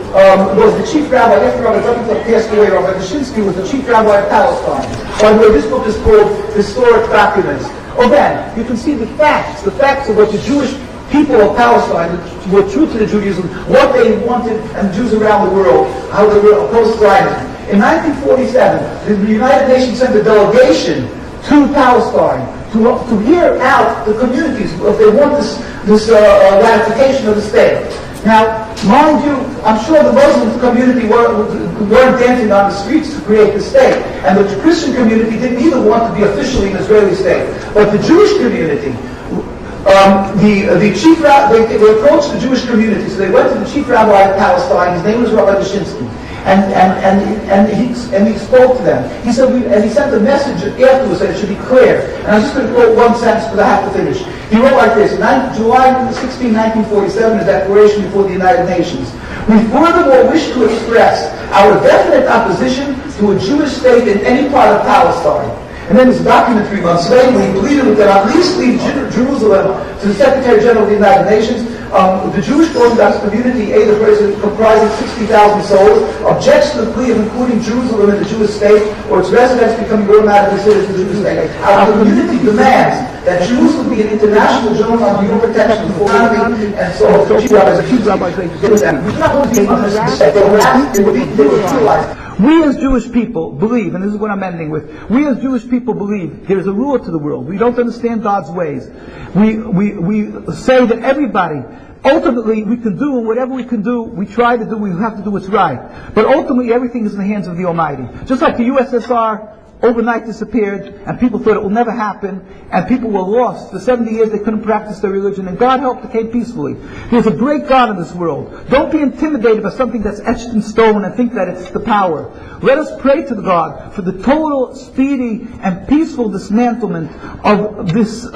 S2: was the chief rabbi, after Rabbi Sonnenfeld passed away, Rabbi Dushinsky was the chief rabbi of Palestine. By the way, this book is called Historic Documents. Or then, you can see the facts of what the Jewish people of Palestine were true to the Judaism, what they wanted, and Jews around the world, how they were opposed to Zionism. In 1947, the United Nations sent a delegation to Palestine to hear out the communities if they want this ratification of the state. Now, mind you, I'm sure the Muslim community weren't dancing on the streets to create the state, and the Christian community didn't either want to be officially an Israeli state. But the Jewish community, they approached the Jewish community, so they went to the chief rabbi of Palestine. His name was Rabbi Dushinsky, and he spoke to them. He said, and he sent a message afterwards that it should be clear. And I'm just going to quote one sentence because I have to finish. He wrote like this: July 16, 1947, a declaration before the United Nations. We furthermore wish to express our definite opposition to a Jewish state in any part of Palestine. And then there's a document 3 months later when he pleaded that at least leave Jerusalem to the Secretary General of the United Nations. The Jewish Orthodox community, A, the president, comprising 60,000 souls, objects to the plea of including Jerusalem in the Jewish state or its residents becoming automatically citizens of the Jewish state. Our community demands that Jerusalem be an international zone on human protection for economy and so on. We do not want to be under this state. They will realize.
S1: We as Jewish people believe, and this is what I'm ending with, we as Jewish people believe there is a rule to the world. We don't understand God's ways. We say that everybody, ultimately we can do, and whatever we can do, we try to do, we have to do what's right. But ultimately everything is in the hands of the Almighty. Just like the USSR overnight disappeared, and people thought it will never happen, and people were lost. For 70 years they couldn't practice their religion, and God helped, it came peacefully. There's a great God in this world. Don't be intimidated by something that's etched in stone and think that it's the power. Let us pray to God for the total, speedy, and peaceful dismantlement of this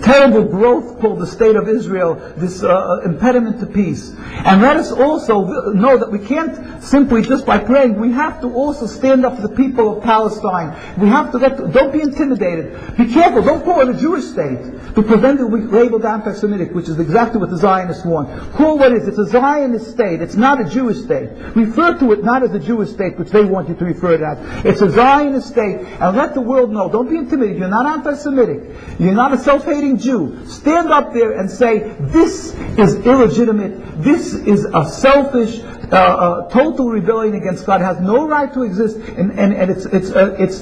S1: terrible growth called the State of Israel, this impediment to peace. And let us also know that we can't simply just by praying, we have to also stand up for the people of Palestine. We have to don't be intimidated. Be careful, don't call it a Jewish state, because then they'll be labeled anti-Semitic, which is exactly what the Zionists want. Call what it is. It's a Zionist state. It's not a Jewish state. Refer to it not as a Jewish state, which they want you to refer to as. It's a Zionist state, and let the world know. Don't be intimidated. You're not anti-Semitic. You're not a self-hating Jew. Stand up there and say, this is illegitimate. This is a selfish, total rebellion against God. It has no right to exist, and it's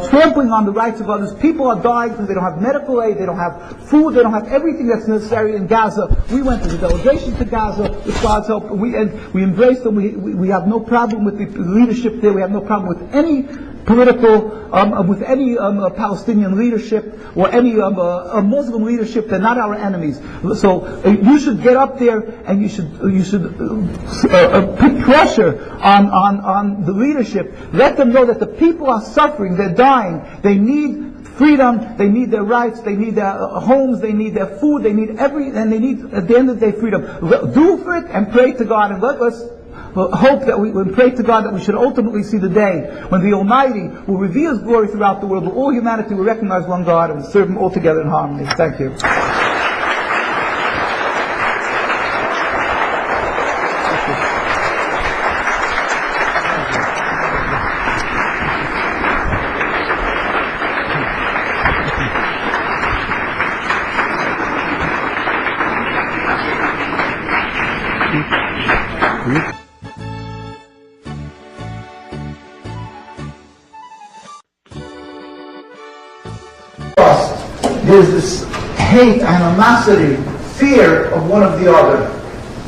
S1: trampling on the rights of others. People are dying because they don't have medical aid, they don't have food, they don't have everything that's necessary in Gaza. We went as a delegation to Gaza with God's help. We embraced them. We have no problem with the leadership there. We have no problem with any political, with any Palestinian leadership or any Muslim leadership. They're not our enemies. So you should get up there and you should put pressure on the leadership. Let them know that the people are suffering. They're dying. They need freedom. They need their rights. They need their homes. They need their food. They need and they need at the end of the day freedom. Do for it and pray to God, and let us hope that we pray to God that we should ultimately see the day when the Almighty will reveal His glory throughout the world, where all humanity will recognize one God and serve Him all together in harmony. Thank you.
S2: There's this hate, animosity, fear of one of the other.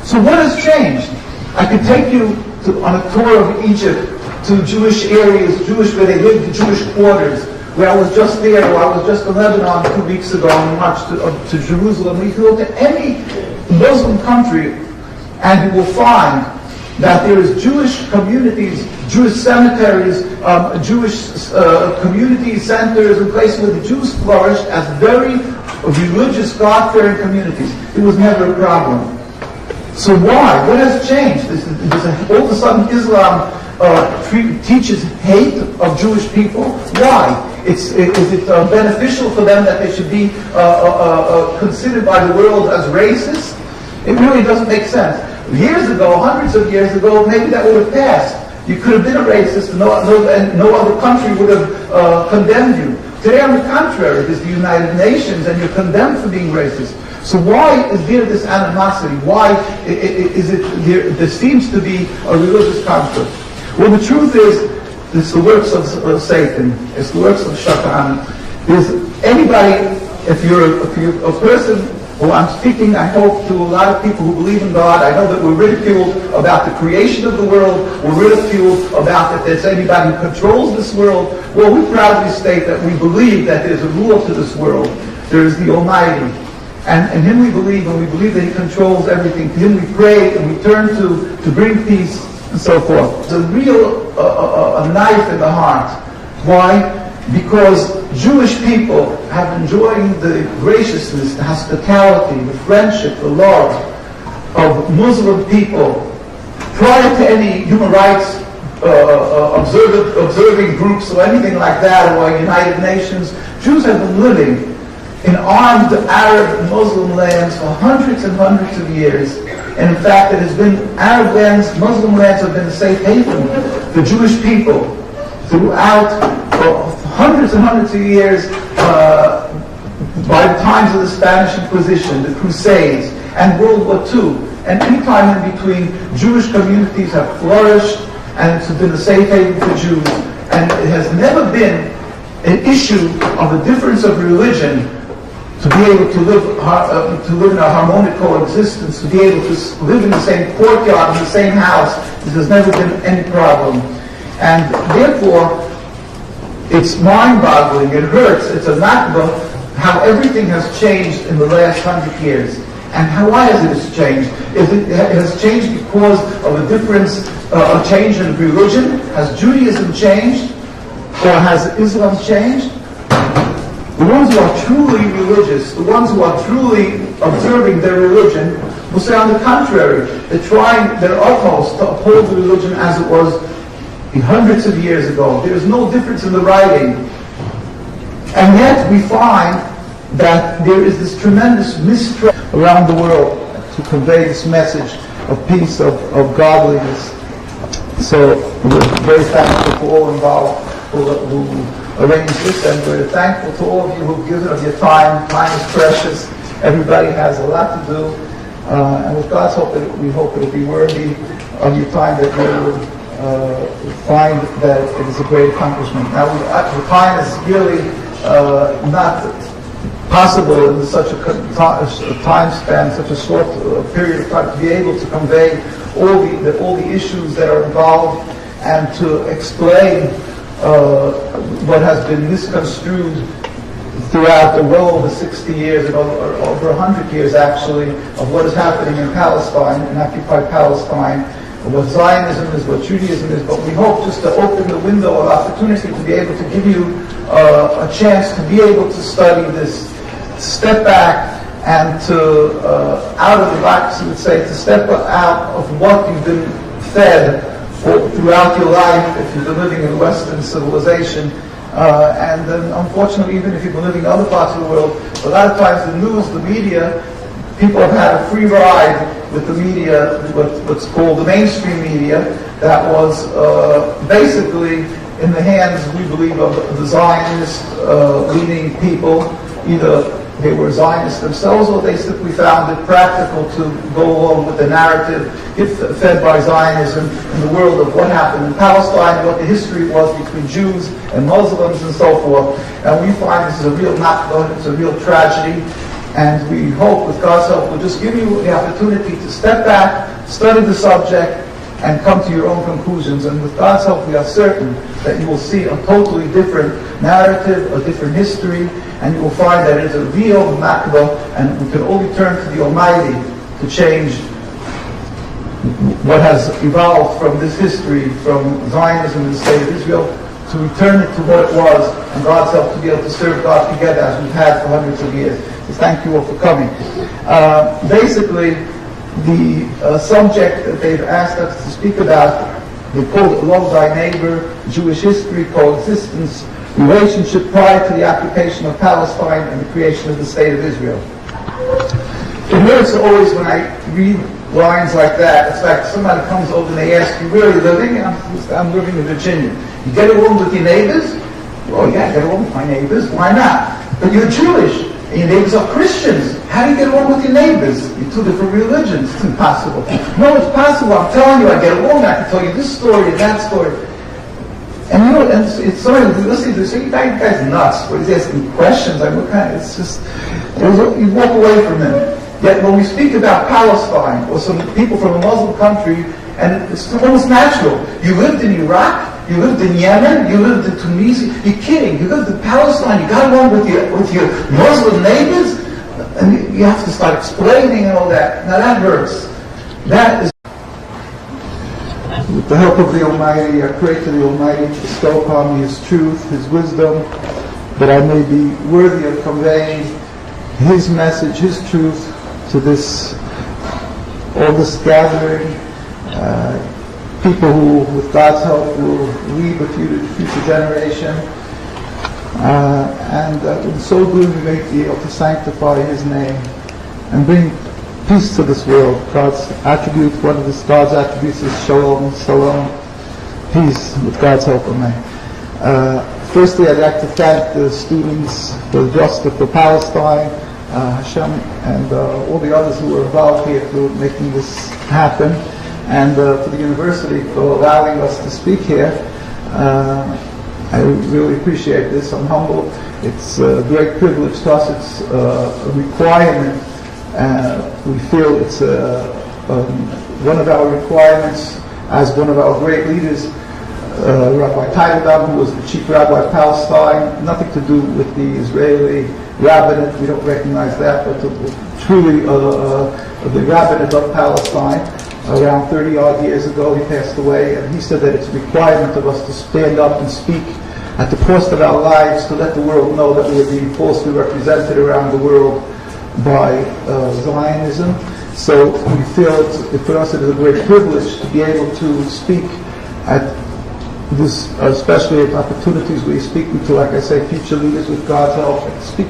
S2: So what has changed? I could take you on a tour of Egypt to Jewish areas, where they lived, the Jewish quarters, where I was just there, or I was just in Lebanon 2 weeks ago and marched to Jerusalem. We go to any Muslim country and you will find that there is Jewish communities, Jewish cemeteries, Jewish community centers and places where the Jews flourished as very religious, God-fearing communities. It was never a problem. So why? What has changed? All of a sudden Islam teaches hate of Jewish people. Why? Is it beneficial for them that they should be considered by the world as racist? It really doesn't make sense. Years ago, hundreds of years ago, maybe that would have passed. You could have been a racist, and no other country would have condemned you. Today, on the contrary, there's the United Nations, and you're condemned for being racist. So why is there this animosity? Why is it there seems to be a religious conflict? Well, the truth is, it's the works of Satan. It's the works of Shaitan. There's anybody, if you're a person who I'm speaking, I hope, to a lot of people who believe in God. I know that we're ridiculed about the creation of the world. We're ridiculed about that there's anybody who controls this world. Well, we proudly state that we believe that there's a ruler to this world. There is the Almighty. And in Him we believe, and we believe that He controls everything. To Him we pray and we turn to bring peace and so forth. It's a real a knife in the heart. Why? Because Jewish people have been enjoying the graciousness, the hospitality, the friendship, the love of Muslim people prior to any human rights observing groups or anything like that, or United Nations. Jews have been living in armed Arab and Muslim lands for hundreds and hundreds of years. And in fact, it has been Arab lands, Muslim lands have been a safe haven for Jewish people throughout hundreds and hundreds of years, by the times of the Spanish Inquisition, the Crusades, and World War II. And any time in between, Jewish communities have flourished, and it's been a safe haven for Jews. And it has never been an issue of a difference of religion to be able to live in a harmonic coexistence, to be able to live in the same courtyard, in the same house. There's never been any problem. And therefore, it's mind-boggling, it hurts, it's a nakba, how everything has changed in the last 100 years. And why has it changed? It has changed because of a difference, a change in religion. Has Judaism changed? Or has Islam changed? The ones who are truly religious, the ones who are truly observing their religion, will say on the contrary, they're trying their utmost to uphold the religion as it was hundreds of years ago. There is no difference in the writing. And yet we find that there is this tremendous mistrust around the world to convey this message of peace, of godliness. So we're very thankful to all involved who arranged this, and we're thankful to all of you who've given of your time. Time is precious. Everybody has a lot to do. And with God's help, we hope it'll be worthy of your time, that you will find that it is a great accomplishment. Now, the time is really not possible in such a time span, such a short period of time, to be able to convey all the issues that are involved and to explain what has been misconstrued throughout the well over 60 years, and over 100 years actually, of what is happening in Palestine, in occupied Palestine, what Zionism is, what Judaism is. But we hope just to open the window of opportunity to be able to give you a chance to be able to study this, to step back and to, out of the box, you would say, to step out of what you've been fed throughout your life, if you've been living in Western civilization. And then, unfortunately, even if you've been living in other parts of the world, a lot of times the news, the media, people have had a free ride with the media, what's called the mainstream media, that was basically in the hands, we believe, of the Zionist leading people. Either they were Zionists themselves, or they simply found it practical to go along with the narrative fed by Zionism in the world of what happened in Palestine, what the history was between Jews and Muslims and so forth. And we find this is a real nakba, it's a real tragedy. And we hope, with God's help, we'll just give you the opportunity to step back, study the subject, and come to your own conclusions. And with God's help, we are certain that you will see a totally different narrative, a different history, and you will find that it is a real nakba, and we can only turn to the Almighty to change what has evolved from this history, from Zionism and the State of Israel, to return it to what it was, and God's help to be able to serve God together as we've had for hundreds of years. So thank you all for coming. Basically, the subject that they've asked us to speak about, they call it Love Thy Neighbor, Jewish History, Coexistence, Relationship Prior to the Occupation of Palestine and the Creation of the State of Israel. It hurts always when I read lines like that. It's like somebody comes over and they ask you, where are you living? I'm living in Virginia. You get along with your neighbors? Well, yeah, I get along with my neighbors. Why not? But you're Jewish, and your neighbors are Christians. How do you get along with your neighbors? You're two different religions. It's impossible. No, it's possible. I'm telling you, I get along. I can tell you this story and that story. And you know, and it's sorry, listening to this, you guy's nuts. But he's asking questions. Like, what kind? It's just, you walk away from him. Yet when we speak about Palestine or some people from a Muslim country, and it's almost natural. You lived in Iraq. You lived in Yemen, you lived in Tunisia. You're kidding. You lived in Palestine. You got along with your Muslim neighbors, and you have to start explaining and all that. Now that hurts. That is.
S1: With the help of the Almighty, I pray to the Almighty to bestow upon me His truth, His wisdom, that I may be worthy of conveying His message, His truth to all this gathering. People who, with God's help, will lead the future generation. And in so doing, we may be able to sanctify His name and bring peace to this world. God's attribute, one of God's attributes is shalom, peace, with God's help, amen. Firstly, I'd like to thank the students for Justice for Palestine, Hashem, and all the others who were involved here for making this happen. And for the university for allowing us to speak here. I really appreciate this. I'm humbled. It's a great privilege to us. It's a requirement. We feel it's one of our requirements as one of our great leaders, Rabbi Teitelbaum, who was the chief rabbi of Palestine. Nothing to do with the Israeli rabbinate. We don't recognize that, but truly the rabbinate of Palestine. Around 30-odd years ago, he passed away, and he said that it's a requirement of us to stand up and speak at the cost of our lives to let the world know that we are being falsely represented around the world by Zionism. So we feel for us it is a great privilege to be able to speak at this, especially at opportunities where you're speaking to, like I say, future leaders with God's help, and speak